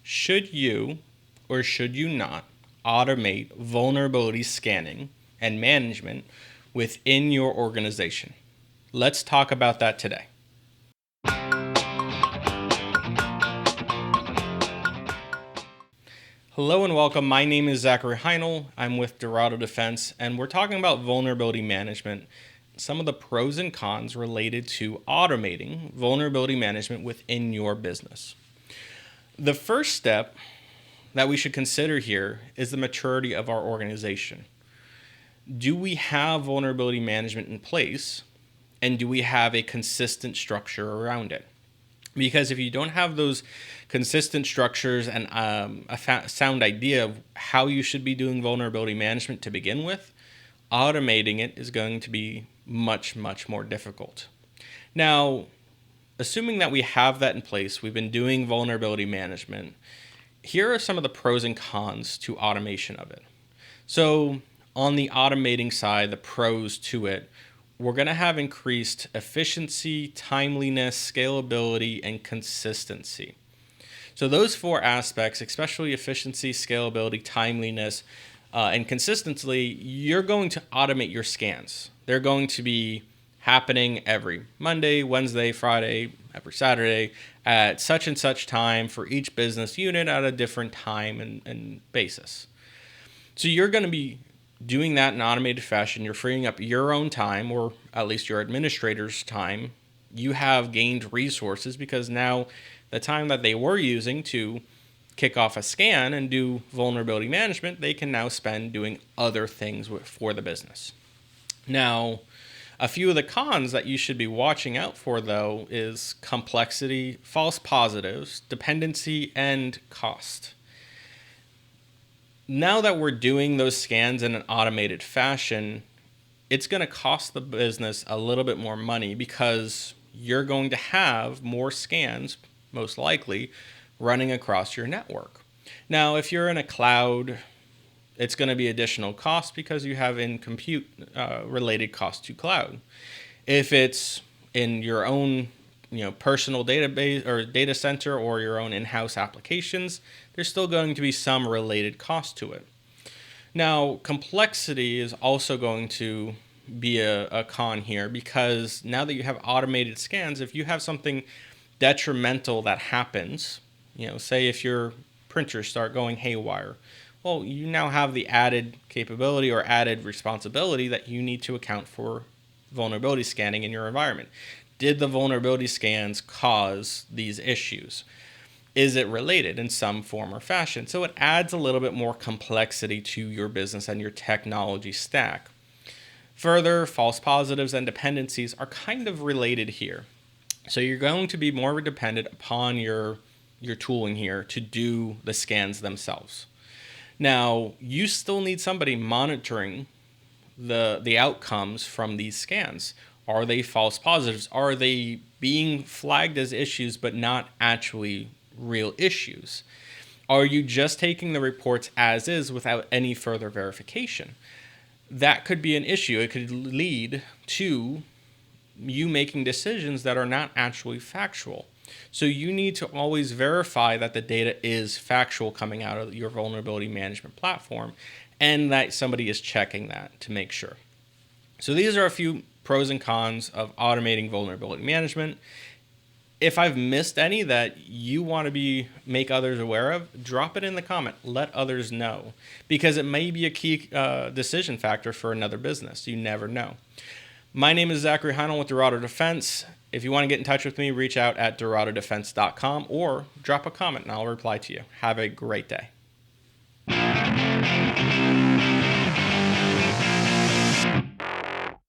Should you or should you not automate vulnerability scanning and management within your organization? Let's talk about that today. Hello and welcome. My name is Zachary Heinel. I'm with Dorado Defense, and we're talking about vulnerability management, some of the pros and cons related to automating vulnerability management within your business. The first step that we should consider here is the maturity of our organization. Do we have vulnerability management in place, and do we have a consistent structure around it? Because if you don't have those consistent structures and a sound idea of how you should be doing vulnerability management to begin with, automating it is going to be much, much more difficult. Now, assuming that we have that in place, we've been doing vulnerability management, here are some of the pros and cons to automation of it. So on the automating side, the pros to it, we're going to have increased efficiency, timeliness, scalability, and consistency. So those four aspects, especially efficiency, scalability, timeliness, and consistency, you're going to automate your scans. They're going to be happening every Monday, Wednesday, Friday, every Saturday at such and such time for each business unit at a different time and basis. So you're going to be doing that in automated fashion. You're freeing up your own time, or at least your administrator's time. You have gained resources because now the time that they were using to kick off a scan and do vulnerability management, they can now spend doing other things for the business. Now, a few of the cons that you should be watching out for, though, is complexity, false positives, dependency, and cost. Now that we're doing those scans in an automated fashion, it's going to cost the business a little bit more money because you're going to have more scans, most likely, running across your network. Now, if you're in a cloud, it's going to be additional cost because you have in compute related cost to cloud. If it's in your own personal database or data center or your own in-house applications, there's still going to be some related cost to it. Now, complexity is also going to be a con here because now that you have automated scans, if you have something detrimental that happens, say if your printers start going haywire, well, you now have the added capability or added responsibility that you need to account for vulnerability scanning in your environment. Did the vulnerability scans cause these issues? Is it related in some form or fashion? So it adds a little bit more complexity to your business and your technology stack. Further, false positives and dependencies are kind of related here. So you're going to be more dependent upon your tooling here to do the scans themselves. Now, you still need somebody monitoring the outcomes from these scans. Are they false positives? Are they being flagged as issues but not actually real issues? Are you just taking the reports as is without any further verification? That could be an issue. It could lead to you making decisions that are not actually factual. So you need to always verify that the data is factual coming out of your vulnerability management platform and that somebody is checking that to make sure. So these are a few pros and cons of automating vulnerability management. If I've missed any that you want to make others aware of, drop it in the comment. Let others know because it may be a key decision factor for another business. You never know. My name is Zachary Heinel with Dorado Defense. If you want to get in touch with me, reach out at doradodefense.com or drop a comment and I'll reply to you. Have a great day.